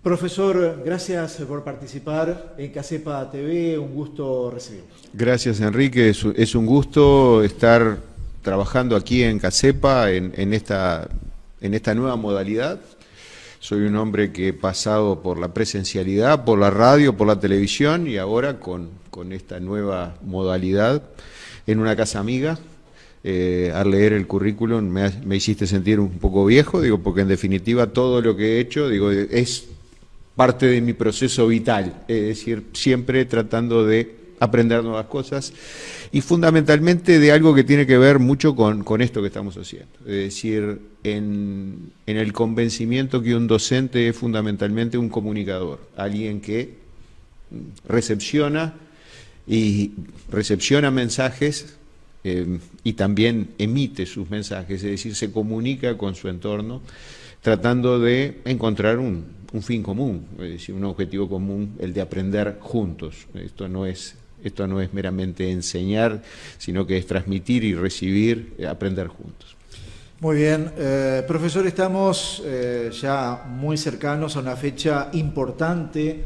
Profesor, gracias por participar en Cacepa TV, un gusto recibirlo. Gracias, Enrique, es un gusto estar trabajando aquí en Cacepa en esta nueva modalidad. Soy un hombre que he pasado por la presencialidad, por la radio, por la televisión y ahora con esta nueva modalidad en una casa amiga. Al leer el currículum me hiciste sentir un poco viejo, digo, porque en definitiva todo lo que he hecho, digo, es parte de mi proceso vital, es decir, siempre tratando de aprender nuevas cosas y fundamentalmente de algo que tiene que ver mucho con esto que estamos haciendo, es decir, en el convencimiento que un docente es fundamentalmente un comunicador, alguien que recepciona mensajes y también emite sus mensajes, es decir, se comunica con su entorno tratando de encontrar un fin común, es decir, un objetivo común, el de aprender juntos. Esto no es meramente enseñar, sino que es transmitir y recibir, aprender juntos. Muy bien, profesor, estamos ya muy cercanos a una fecha importante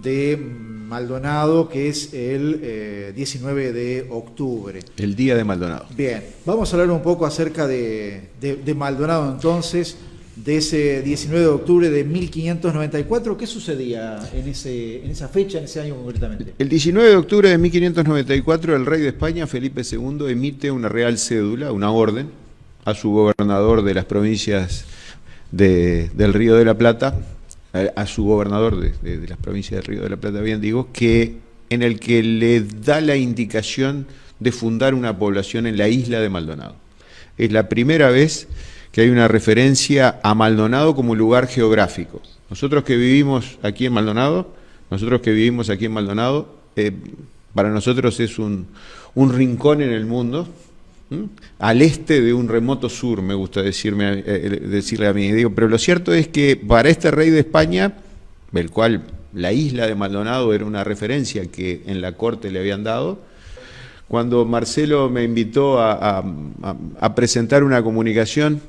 de Maldonado, que es el 19 de octubre. El Día de Maldonado. Bien, vamos a hablar un poco acerca de Maldonado entonces, de ese 19 de octubre de 1594. ¿Qué sucedía en esa fecha, en ese año concretamente? El 19 de octubre de 1594, el rey de España, Felipe II, emite una real cédula, una orden, a su gobernador de las provincias del Río de la Plata, a su gobernador de las provincias del Río de la Plata, bien digo, en el que le da la indicación de fundar una población en la isla de Maldonado. Es la primera vez que hay una referencia a Maldonado como lugar geográfico. Nosotros que vivimos aquí en Maldonado, para nosotros es un rincón en el mundo, al este de un remoto sur, me gusta decirle a mí. Digo, pero lo cierto es que para este rey de España, del cual la isla de Maldonado era una referencia que en la corte le habían dado, cuando Marcelo me invitó a presentar una comunicación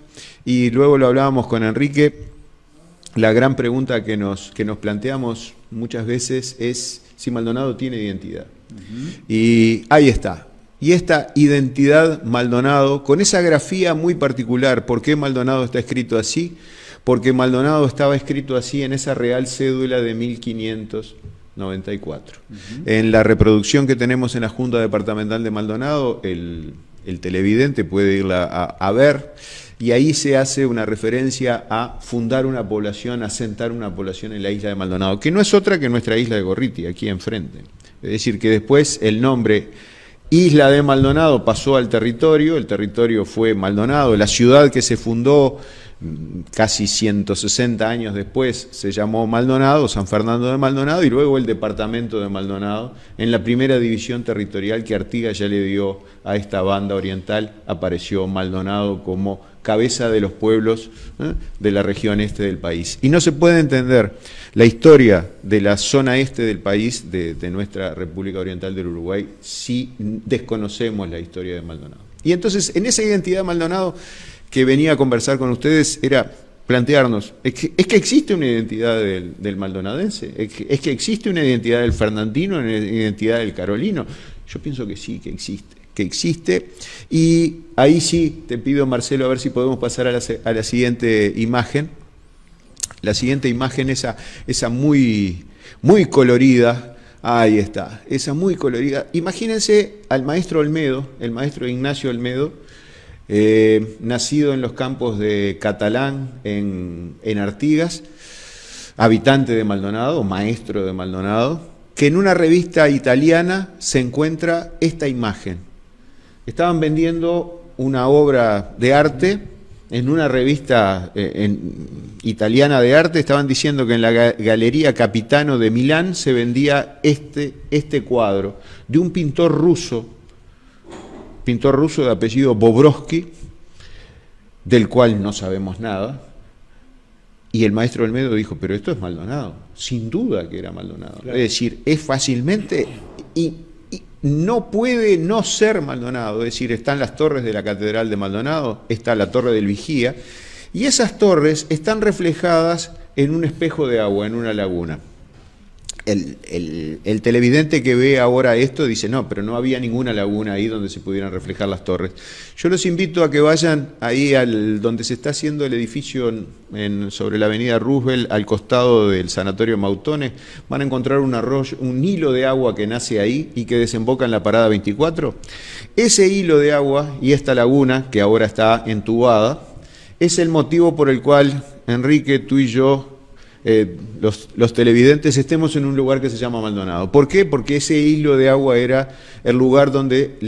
y luego lo hablábamos con Enrique, la gran pregunta que nos planteamos muchas veces es si Maldonado tiene identidad. Y ahí está. Y esta identidad Maldonado, con esa grafía muy particular, ¿por qué Maldonado está escrito así? Porque Maldonado estaba escrito así en esa real cédula de 1594. En la reproducción que tenemos en la Junta Departamental de Maldonado, el televidente puede irla a ver, y ahí se hace una referencia a fundar una población, a asentar una población en la isla de Maldonado, que no es otra que nuestra isla de Gorriti, aquí enfrente. Es decir, que después el nombre Isla de Maldonado pasó al territorio, el territorio fue Maldonado, la ciudad que se fundó casi 160 años después se llamó Maldonado, San Fernando de Maldonado, y luego el departamento de Maldonado, en la primera división territorial que Artigas ya le dio a esta banda oriental, apareció Maldonado como cabeza de los pueblos de la región este del país. Y no se puede entender la historia de la zona este del país, de nuestra República Oriental del Uruguay, si desconocemos la historia de Maldonado. Y entonces, en esa identidad de Maldonado que venía a conversar con ustedes, era plantearnos, es que existe una identidad del maldonadense, es que existe una identidad del fernandino, una identidad del carolino. Yo pienso que sí, que existe, y ahí sí te pido, Marcelo, a ver si podemos pasar a la siguiente imagen. La siguiente imagen, esa muy colorida, ahí está, esa muy colorida. Imagínense al maestro Olmedo, el maestro Ignacio Olmedo, nacido en los campos de Catalán, en Artigas, habitante de Maldonado, maestro de Maldonado, que en una revista italiana se encuentra esta imagen. Estaban vendiendo una obra de arte en una revista italiana de arte, estaban diciendo que en la Galería Capitano de Milán se vendía este cuadro de un pintor ruso de apellido Bobrovsky, del cual no sabemos nada, y el maestro Olmedo dijo, pero esto es Maldonado, sin duda que era Maldonado. Claro. Es decir, es fácilmente, y no puede no ser Maldonado, es decir, están las torres de la Catedral de Maldonado, está la Torre del Vigía, y esas torres están reflejadas en un espejo de agua, en una laguna. El televidente que ve ahora esto dice, no, pero no había ninguna laguna ahí donde se pudieran reflejar las torres. Yo los invito a que vayan ahí donde se está haciendo el edificio sobre la avenida Roosevelt, al costado del Sanatorio Mautones. Van a encontrar un arroyo, un hilo de agua que nace ahí y que desemboca en la parada 24. Ese hilo de agua y esta laguna, que ahora está entubada, es el motivo por el cual, Enrique, tú y yo, los televidentes, estemos en un lugar que se llama Maldonado. ¿Por qué? Porque ese hilo de agua era el lugar donde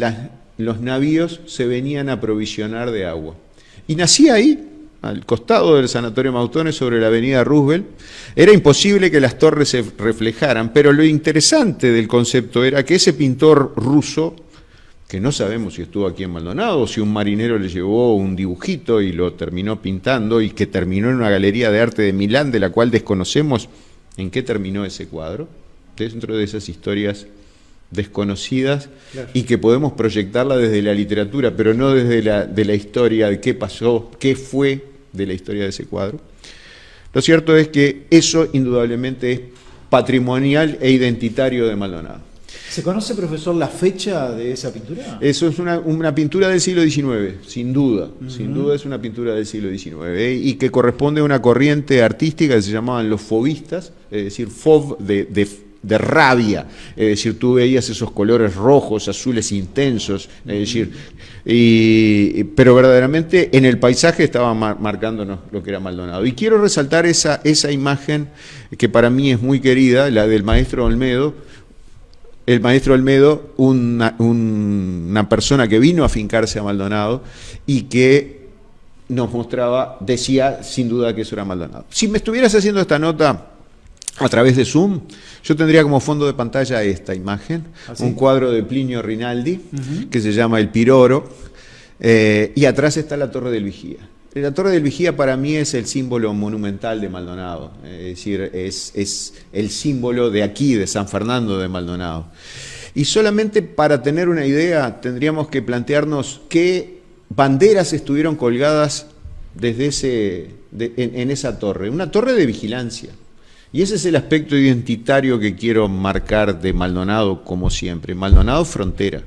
los navíos se venían a aprovisionar de agua. Y nacía ahí, al costado del Sanatorio Mautones, sobre la avenida Roosevelt. Era imposible que las torres se reflejaran, pero lo interesante del concepto era que ese pintor ruso, que no sabemos si estuvo aquí en Maldonado o si un marinero le llevó un dibujito y lo terminó pintando y que terminó en una galería de arte de Milán, de la cual desconocemos en qué terminó ese cuadro, dentro de esas historias desconocidas, claro, y que podemos proyectarla desde la literatura, pero no desde la historia de qué pasó, qué fue de la historia de ese cuadro. Lo cierto es que eso indudablemente es patrimonial e identitario de Maldonado. ¿Se conoce, profesor, la fecha de esa pintura? Eso es una pintura del siglo XIX, sin duda. Sin duda es una pintura del siglo XIX, y que corresponde a una corriente artística que se llamaban los fauvistas, es decir, fauve de rabia, es decir, tú veías esos colores rojos, azules intensos, es decir, pero verdaderamente en el paisaje estaba marcándonos lo que era Maldonado. Y quiero resaltar esa imagen que para mí es muy querida, la del maestro Olmedo. El maestro Olmedo, una persona que vino a afincarse a Maldonado y que nos mostraba, decía sin duda que eso era Maldonado. Si me estuvieras haciendo esta nota a través de Zoom, yo tendría como fondo de pantalla esta imagen, ¿así? Un cuadro de Plinio Rinaldi, que se llama El Piroro, y atrás está la Torre del Vigía. La Torre del Vigía para mí es el símbolo monumental de Maldonado, es decir, es el símbolo de aquí, de San Fernando de Maldonado. Y solamente para tener una idea tendríamos que plantearnos qué banderas estuvieron colgadas desde en esa torre, una torre de vigilancia. Y ese es el aspecto identitario que quiero marcar de Maldonado, como siempre. Maldonado frontera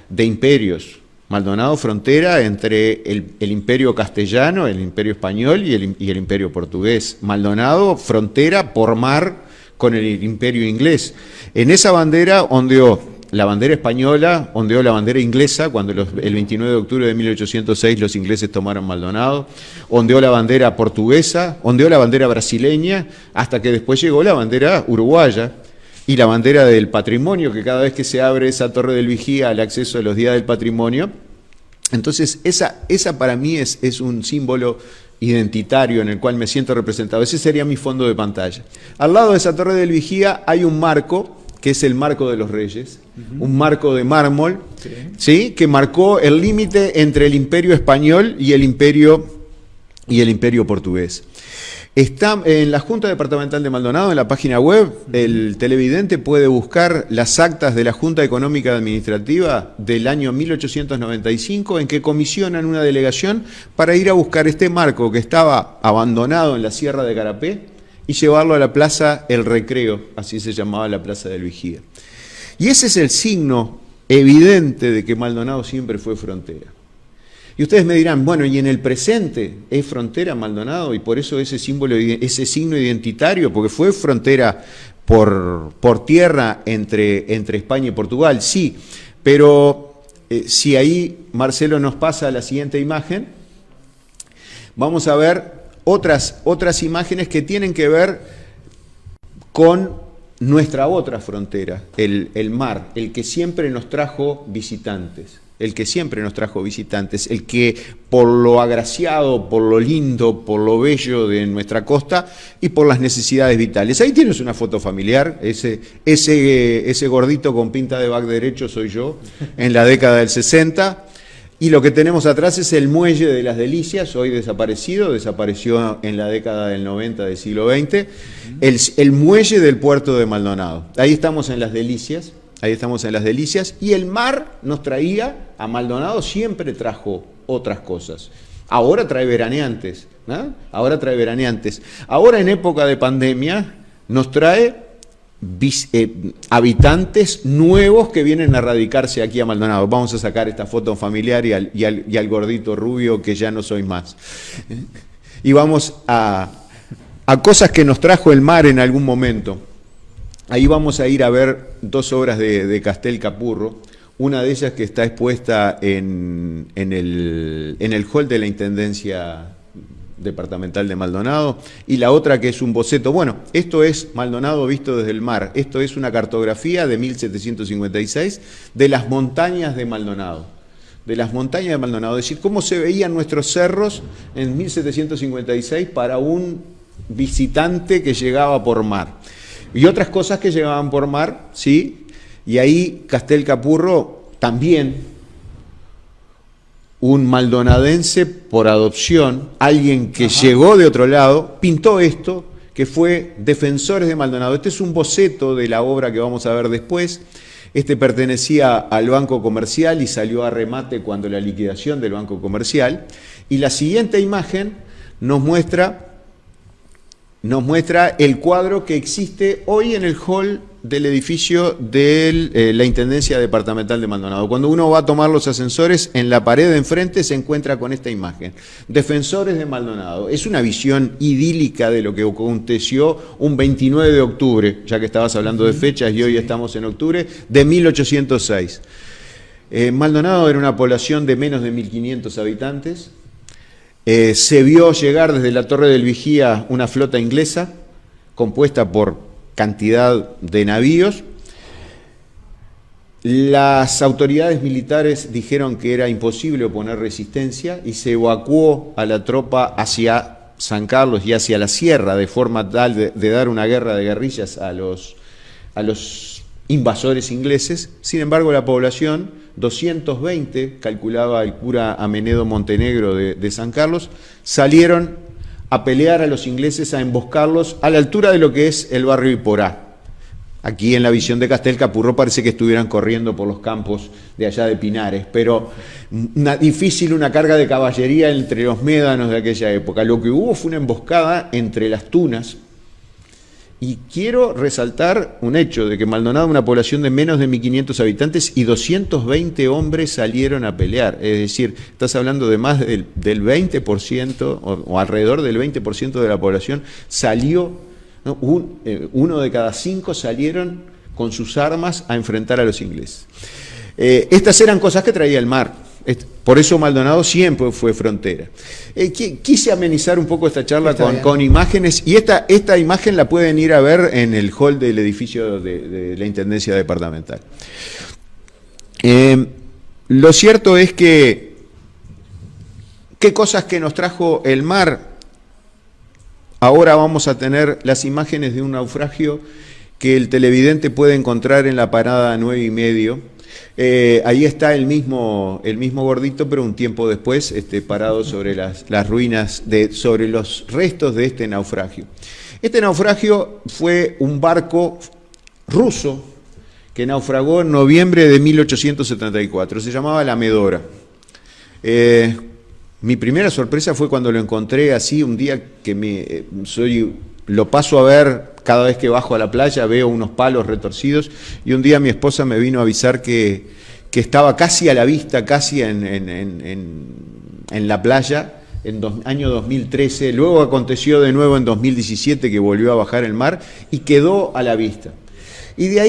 de imperios. Maldonado frontera entre el imperio castellano, el imperio español y el imperio portugués. Maldonado frontera por mar con el imperio inglés. En esa bandera ondeó la bandera española, ondeó la bandera inglesa cuando el 29 de octubre de 1806 los ingleses tomaron Maldonado, ondeó la bandera portuguesa, ondeó la bandera brasileña, hasta que después llegó la bandera uruguaya. Y la bandera del patrimonio, que cada vez que se abre esa Torre del Vigía al acceso de los días del patrimonio. Entonces esa para mí es un símbolo identitario en el cual me siento representado. Ese sería mi fondo de pantalla. Al lado de esa Torre del Vigía hay un marco, que es el Marco de los Reyes, un marco de mármol, ¿sí? Que marcó el límite entre el imperio español y el imperio portugués. Está en la Junta Departamental de Maldonado, en la página web, el televidente puede buscar las actas de la Junta Económica Administrativa del año 1895, en que comisionan una delegación para ir a buscar este marco que estaba abandonado en la Sierra de Carapé y llevarlo a la Plaza El Recreo, así se llamaba la Plaza del Vigía. Y ese es el signo evidente de que Maldonado siempre fue frontera. Y ustedes me dirán, bueno, y en el presente es frontera Maldonado, y por eso ese símbolo, ese signo identitario, porque fue frontera por tierra entre España y Portugal, sí, pero si ahí Marcelo nos pasa la siguiente imagen, vamos a ver otras imágenes que tienen que ver con nuestra otra frontera, el mar, el que siempre nos trajo visitantes. El que por lo agraciado, por lo lindo, por lo bello de nuestra costa y por las necesidades vitales. Ahí tienes una foto familiar, ese gordito con pinta de back derecho soy yo, en la década del 60, y lo que tenemos atrás es el muelle de Las Delicias, hoy desapareció en la década del 90 del siglo XX, el muelle del puerto de Maldonado. Ahí estamos en Las Delicias. Y el mar nos traía, a Maldonado siempre trajo otras cosas. Ahora trae veraneantes, ¿no? Ahora trae veraneantes. Ahora en época de pandemia nos trae habitantes nuevos que vienen a radicarse aquí a Maldonado. Vamos a sacar esta foto familiar y al gordito rubio que ya no soy más. Y vamos a cosas que nos trajo el mar en algún momento. Ahí vamos a ir a ver 2 obras de Castel Capurro. Una de ellas que está expuesta en el hall de la Intendencia Departamental de Maldonado, y la otra que es un boceto. Bueno, esto es Maldonado visto desde el mar. Esto es una cartografía de 1756 de las montañas de Maldonado. De las montañas de Maldonado. Es decir, cómo se veían nuestros cerros en 1756 para un visitante que llegaba por mar. Y otras cosas que llegaban por mar, ¿sí? Y ahí Castel Capurro también, un maldonadense por adopción, alguien que llegó de otro lado, pintó esto, que fue Defensores de Maldonado. Este es un boceto de la obra que vamos a ver después. Este pertenecía al Banco Comercial y salió a remate cuando la liquidación del Banco Comercial. Y la siguiente imagen nos muestra el cuadro que existe hoy en el hall del edificio de la Intendencia Departamental de Maldonado. Cuando uno va a tomar los ascensores, en la pared de enfrente se encuentra con esta imagen. Defensores de Maldonado. Es una visión idílica de lo que aconteció un 29 de octubre, ya que estabas hablando de fechas y hoy estamos en octubre, de 1806. Maldonado era una población de menos de 1.500 habitantes. Se vio llegar desde la Torre del Vigía una flota inglesa compuesta por cantidad de navíos. Las autoridades militares dijeron que era imposible oponer resistencia y se evacuó a la tropa hacia San Carlos y hacia la sierra de forma tal de dar una guerra de guerrillas a los invasores ingleses. Sin embargo, la población, 220, calculaba el cura Amenedo Montenegro de San Carlos, salieron a pelear a los ingleses, a emboscarlos a la altura de lo que es el barrio Iporá. Aquí en la visión de Castel Capurro parece que estuvieran corriendo por los campos de allá de Pinares, pero difícil una carga de caballería entre los médanos de aquella época. Lo que hubo fue una emboscada entre las tunas. Y quiero resaltar un hecho de que Maldonado, una población de menos de 1.500 habitantes y 220 hombres salieron a pelear. Es decir, estás hablando de más del 20% o alrededor del 20% de la población salió, ¿no? Uno de cada 5 salieron con sus armas a enfrentar a los ingleses. Estas eran cosas que traía el mar. Por eso Maldonado siempre fue frontera. Quise amenizar un poco esta charla con imágenes, y esta imagen la pueden ir a ver en el hall del edificio de la Intendencia Departamental. Lo cierto es que, ¿qué cosas que nos trajo el mar? Ahora vamos a tener las imágenes de un naufragio que el televidente puede encontrar en la parada 9:30. Ahí está el mismo gordito, pero un tiempo después, parado sobre las ruinas, sobre los restos de este naufragio. Este naufragio fue un barco ruso que naufragó en noviembre de 1874, se llamaba la Medora. Mi primera sorpresa fue cuando lo encontré así, un día que lo paso a ver cada vez que bajo a la playa, veo unos palos retorcidos, y un día mi esposa me vino a avisar que estaba casi a la vista, casi en la playa, año 2013, luego aconteció de nuevo en 2017 que volvió a bajar el mar y quedó a la vista. Y de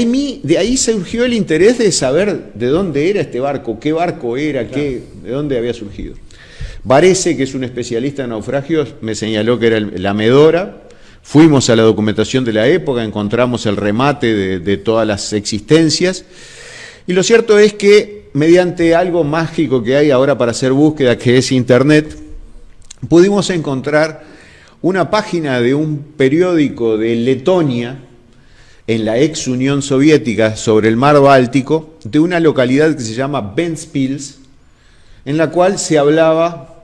ahí surgió el interés de saber de dónde era este barco, qué barco era, claro, de dónde había surgido. Varese, que es un especialista en naufragios, me señaló que era la Medora. Fuimos a la documentación de la época, encontramos el remate de todas las existencias, y lo cierto es que mediante algo mágico que hay ahora para hacer búsqueda, que es Internet, pudimos encontrar una página de un periódico de Letonia, en la ex Unión Soviética, sobre el mar Báltico, de una localidad que se llama Ventspils, en la cual se hablaba,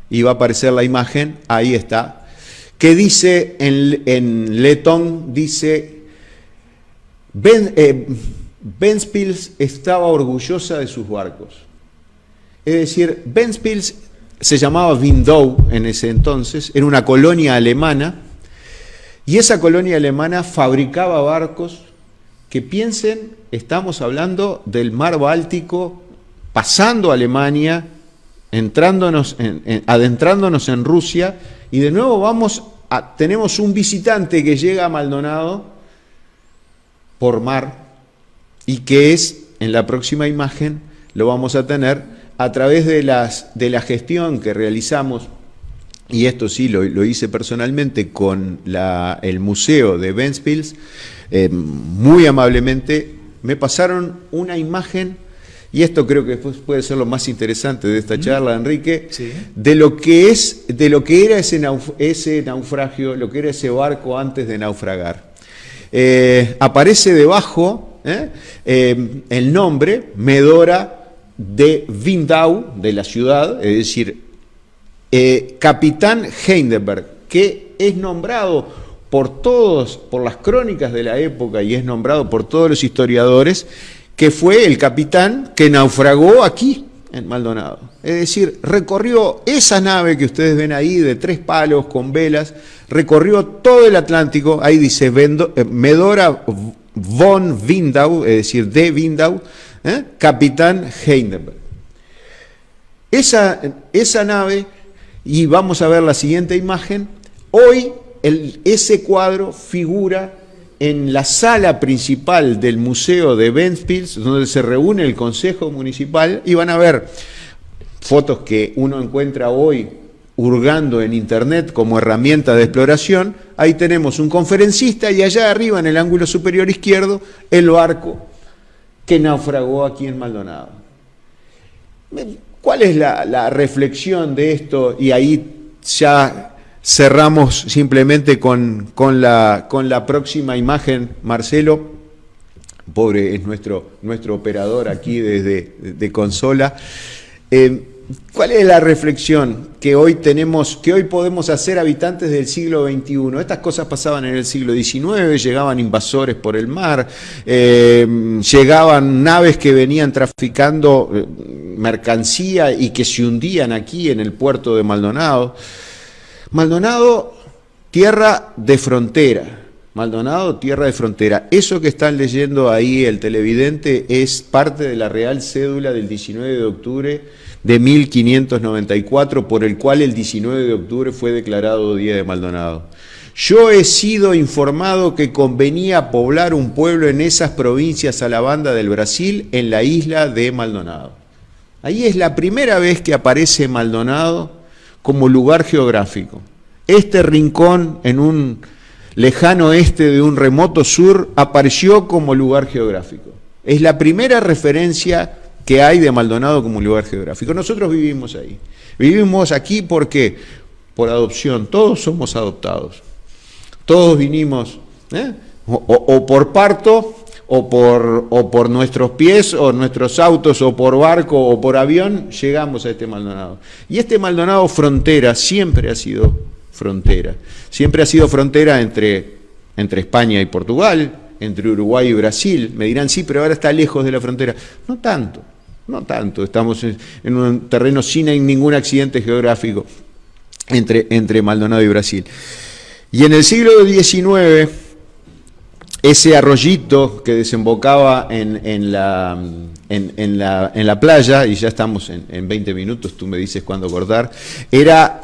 y va a aparecer la imagen, ahí está, que dice en letón, dice, Ventspils estaba orgullosa de sus barcos. Es decir, Ventspils se llamaba Windau en ese entonces, era una colonia alemana, y esa colonia alemana fabricaba barcos que, piensen, estamos hablando del mar Báltico, pasando a Alemania, adentrándonos en Rusia, y de nuevo tenemos un visitante que llega a Maldonado por mar, y que es, en la próxima imagen, lo vamos a tener a través de la gestión que realizamos, y esto sí lo hice personalmente con el Museo de Ventspils. Muy amablemente me pasaron una imagen, y esto creo que puede ser lo más interesante de esta charla, Enrique, sí, de lo que era ese naufragio, lo que era ese barco antes de naufragar. Aparece debajo el nombre Medora de Windau, de la ciudad, es decir, Capitán Heidelberg, que es nombrado por las crónicas de la época y es nombrado por todos los historiadores, que fue el capitán que naufragó aquí en Maldonado. Es decir, recorrió esa nave que ustedes ven ahí de 3 palos con velas, recorrió todo el Atlántico, ahí dice Medora von Windau, es decir, de Windau, Capitán Heidelberg. Esa nave, y vamos a ver la siguiente imagen, hoy ese cuadro figura en la sala principal del Museo de Ventspils, donde se reúne el Consejo Municipal, y van a ver fotos que uno encuentra hoy hurgando en internet como herramienta de exploración. Ahí tenemos un conferencista y allá arriba en el ángulo superior izquierdo el barco que naufragó aquí en Maldonado. ¿Cuál es la reflexión de esto? Y ahí ya cerramos simplemente con la próxima imagen. Marcelo, pobre, es nuestro operador aquí de consola. ¿Cuál es la reflexión que hoy podemos hacer habitantes del siglo XXI? Estas cosas pasaban en el siglo XIX, llegaban invasores por el mar, llegaban naves que venían traficando mercancía y que se hundían aquí en el puerto de Maldonado. Maldonado, tierra de frontera. Maldonado, tierra de frontera. Eso que están leyendo ahí el televidente es parte de la Real Cédula del 19 de octubre de 1594, por el cual el 19 de octubre fue declarado Día de Maldonado. Yo he sido informado que convenía poblar un pueblo en esas provincias a la banda del Brasil, en la isla de Maldonado. Ahí es la primera vez que aparece Maldonado como lugar geográfico. Este rincón en un lejano este de un remoto sur apareció como lugar geográfico. Es la primera referencia que hay de Maldonado como lugar geográfico. Nosotros vivimos ahí. Vivimos aquí porque por adopción, todos somos adoptados. Todos vinimos o por parto, o por nuestros pies, o nuestros autos, o por barco, o por avión, llegamos a este Maldonado. Y este Maldonado frontera siempre ha sido frontera. Siempre ha sido frontera entre España y Portugal, entre Uruguay y Brasil. Me dirán, sí, pero ahora está lejos de la frontera. No tanto. Estamos en un terreno sin ningún accidente geográfico entre Maldonado y Brasil. Y en el siglo XIX, ese arroyito que desembocaba en la playa, y ya estamos en 20 minutos, tú me dices cuándo cortar, era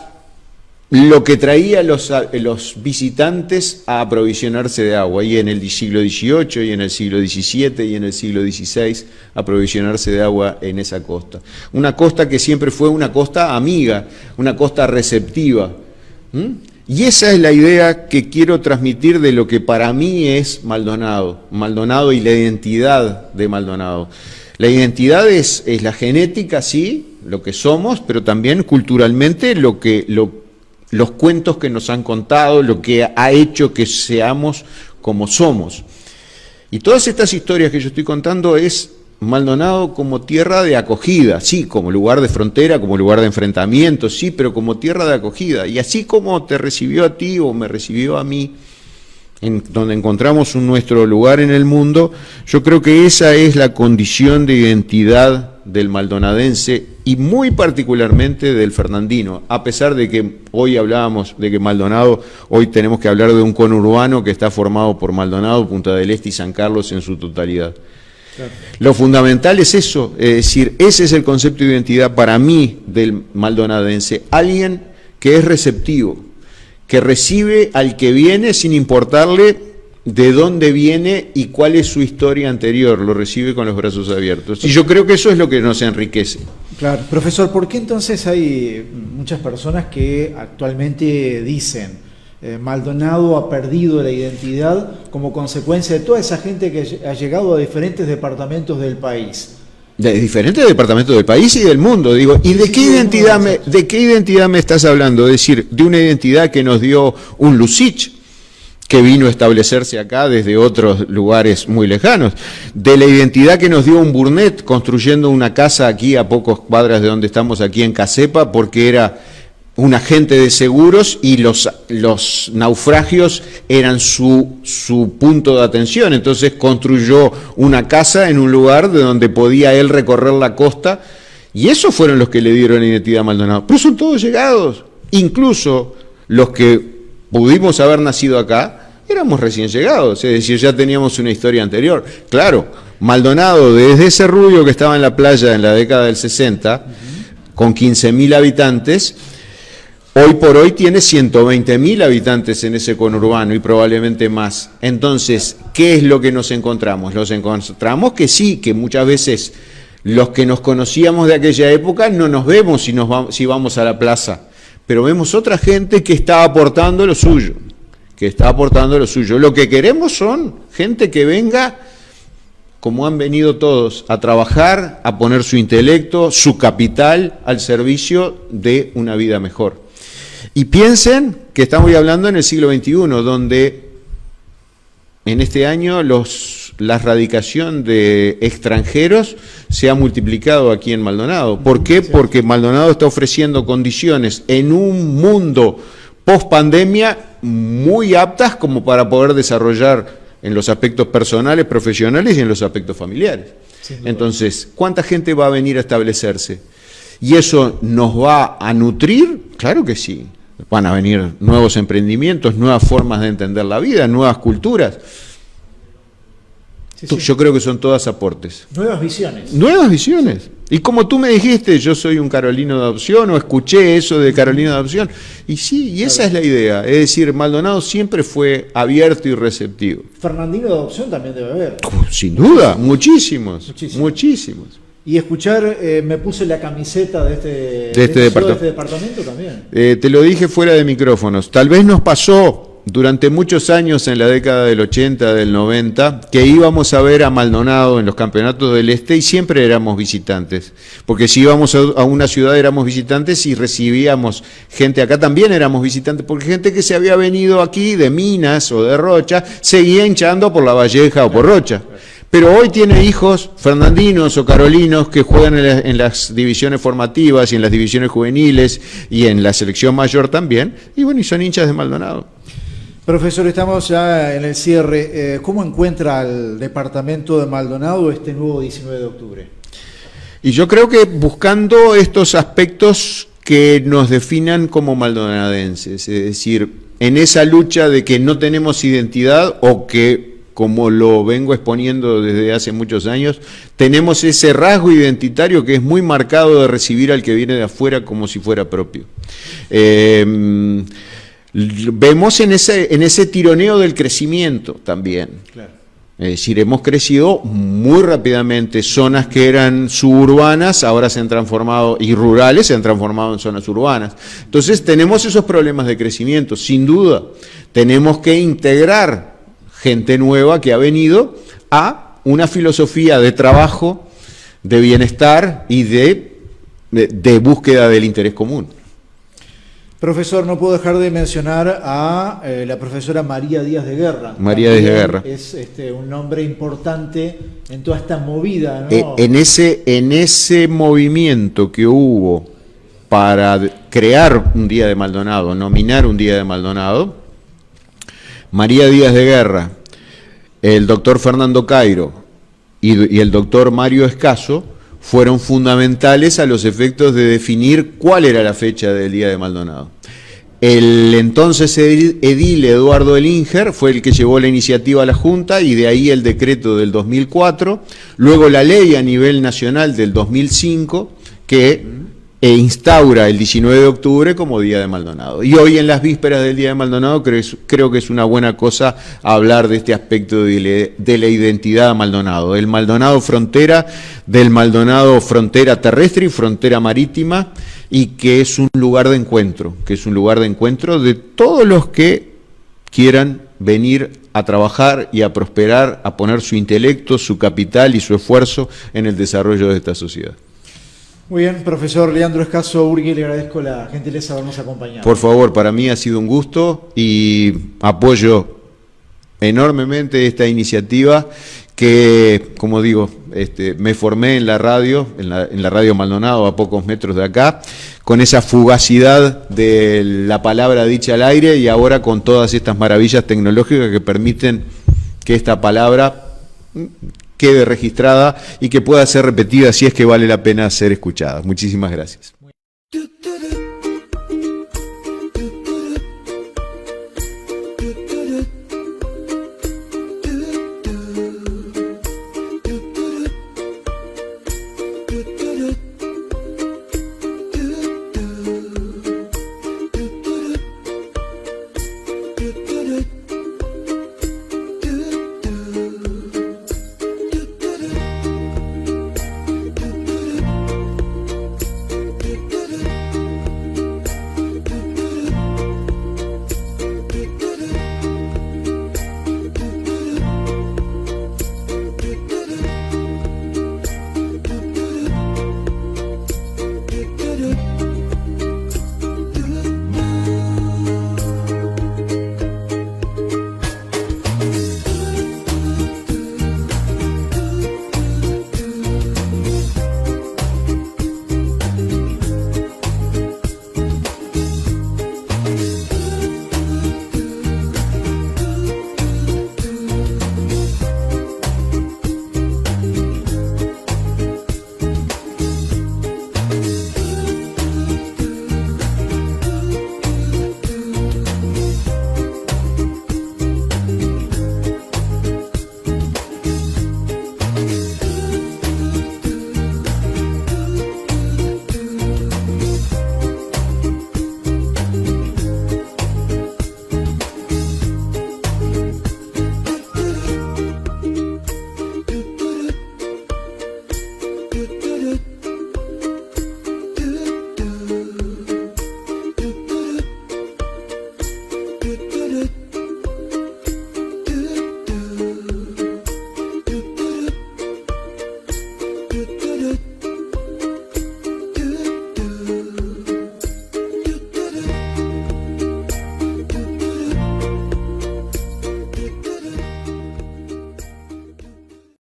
lo que traía los visitantes a aprovisionarse de agua, y en el siglo XVIII, y en el siglo XVII, y en el siglo XVI, aprovisionarse de agua en esa costa. Una costa que siempre fue una costa amiga, una costa receptiva. Y esa es la idea que quiero transmitir de lo que para mí es Maldonado y la identidad de Maldonado. La identidad es la genética, sí, lo que somos, pero también culturalmente los cuentos que nos han contado, lo que ha hecho que seamos como somos. Y todas estas historias que yo estoy contando es Maldonado como tierra de acogida, sí, como lugar de frontera, como lugar de enfrentamiento, sí, pero como tierra de acogida. Y así como te recibió a ti o me recibió a mí, donde encontramos nuestro lugar en el mundo, yo creo que esa es la condición de identidad del maldonadense y muy particularmente del fernandino, a pesar de que hoy hablábamos de que Maldonado, hoy tenemos que hablar de un conurbano que está formado por Maldonado, Punta del Este y San Carlos en su totalidad. Claro. Lo fundamental es eso, es decir, ese es el concepto de identidad para mí del maldonadense, alguien que es receptivo, que recibe al que viene sin importarle de dónde viene y cuál es su historia anterior, lo recibe con los brazos abiertos. Y yo creo que eso es lo que nos enriquece. Claro. Profesor, ¿por qué entonces hay muchas personas que actualmente dicen Maldonado ha perdido la identidad como consecuencia de toda esa gente que ha llegado a diferentes departamentos del país? De diferentes departamentos del país y del mundo, digo. ¿Y de qué identidad me estás hablando? Es decir, de una identidad que nos dio un Lucic, que vino a establecerse acá desde otros lugares muy lejanos, de la identidad que nos dio un Burnett construyendo una casa aquí a pocas cuadras de donde estamos aquí en Casepa, porque era un agente de seguros y los naufragios eran su punto de atención, entonces construyó una casa en un lugar de donde podía él recorrer la costa, y esos fueron los que le dieron identidad a Maldonado. Pero son todos llegados, incluso los que pudimos haber nacido acá, éramos recién llegados, es decir, ya teníamos una historia anterior. Claro, Maldonado, desde ese rubio que estaba en la playa en la década del 60, con 15.000 habitantes, hoy por hoy tiene 120.000 habitantes en ese conurbano y probablemente más. Entonces, ¿qué es lo que nos encontramos? Nos encontramos que sí, que muchas veces los que nos conocíamos de aquella época no nos vemos si vamos a la plaza, pero vemos otra gente que está aportando lo suyo, Lo que queremos son gente que venga, como han venido todos, a trabajar, a poner su intelecto, su capital al servicio de una vida mejor. Y piensen que estamos hablando en el siglo XXI, donde en este año la radicación de extranjeros se ha multiplicado aquí en Maldonado. ¿Por qué? Porque Maldonado está ofreciendo condiciones en un mundo post-pandemia muy aptas como para poder desarrollar en los aspectos personales, profesionales y en los aspectos familiares. Entonces, ¿cuánta gente va a venir a establecerse? ¿Y eso nos va a nutrir? Claro que sí. Van a venir nuevos emprendimientos, nuevas formas de entender la vida, nuevas culturas. Sí. Yo creo que son todas aportes. Nuevas visiones. Nuevas visiones. Y como tú me dijiste, yo soy un carolino de adopción, o escuché eso de carolino de adopción. Y sí, y esa es la idea. Es decir, Maldonado siempre fue abierto y receptivo. Fernandino de adopción también debe haber. Sin duda, muchísimos. Y escuchar, me puse la camiseta de este departamento también. Te lo dije fuera de micrófonos. Tal vez nos pasó durante muchos años en la década del 80, del 90, que íbamos a ver a Maldonado en los campeonatos del Este y siempre éramos visitantes. Porque si íbamos a una ciudad éramos visitantes y recibíamos gente acá también éramos visitantes, porque gente que se había venido aquí de Minas o de Rocha seguía hinchando por La Valleja o por Rocha. Pero hoy tiene hijos fernandinos o carolinos que juegan en las divisiones formativas y en las divisiones juveniles y en la selección mayor también, y bueno, y son hinchas de Maldonado. Profesor, estamos ya en el cierre. ¿Cómo encuentra al departamento de Maldonado este nuevo 19 de octubre? Y yo creo que buscando estos aspectos que nos definan como maldonadenses, es decir, en esa lucha de que no tenemos identidad o que, como lo vengo exponiendo desde hace muchos años, tenemos ese rasgo identitario que es muy marcado de recibir al que viene de afuera como si fuera propio. Vemos en ese tironeo del crecimiento también. Claro. Es decir, hemos crecido muy rápidamente. Zonas que eran suburbanas ahora se han transformado, y rurales se han transformado en zonas urbanas. Entonces tenemos esos problemas de crecimiento, sin duda. Tenemos que integrar gente nueva que ha venido a una filosofía de trabajo, de bienestar y de búsqueda del interés común. Profesor, no puedo dejar de mencionar a la profesora María Díaz de Guerra. María Díaz de Guerra. Es un nombre importante en toda esta movida, ¿no? En ese movimiento que hubo para crear un Día de Maldonado, nominar un Día de Maldonado, María Díaz de Guerra, el doctor Fernando Cairo y el doctor Mario Escaso fueron fundamentales a los efectos de definir cuál era la fecha del Día de Maldonado. El entonces edil Eduardo Elinger fue el que llevó la iniciativa a la Junta y de ahí el decreto del 2004, luego la ley a nivel nacional del 2005 que instaura el 19 de octubre como Día de Maldonado. Y hoy en las vísperas del Día de Maldonado creo que es una buena cosa hablar de este aspecto de la identidad de Maldonado, del Maldonado frontera terrestre y frontera marítima, y que es un lugar de encuentro, de todos los que quieran venir a trabajar y a prosperar, a poner su intelecto, su capital y su esfuerzo en el desarrollo de esta sociedad. Muy bien, profesor Leandro Escaso Urgui, le agradezco la gentileza de habernos acompañado. Por favor, para mí ha sido un gusto y apoyo enormemente esta iniciativa que, como digo, me formé en la radio, en la radio Maldonado, a pocos metros de acá, con esa fugacidad de la palabra dicha al aire y ahora con todas estas maravillas tecnológicas que permiten que esta palabra quede registrada y que pueda ser repetida si es que vale la pena ser escuchada. Muchísimas gracias.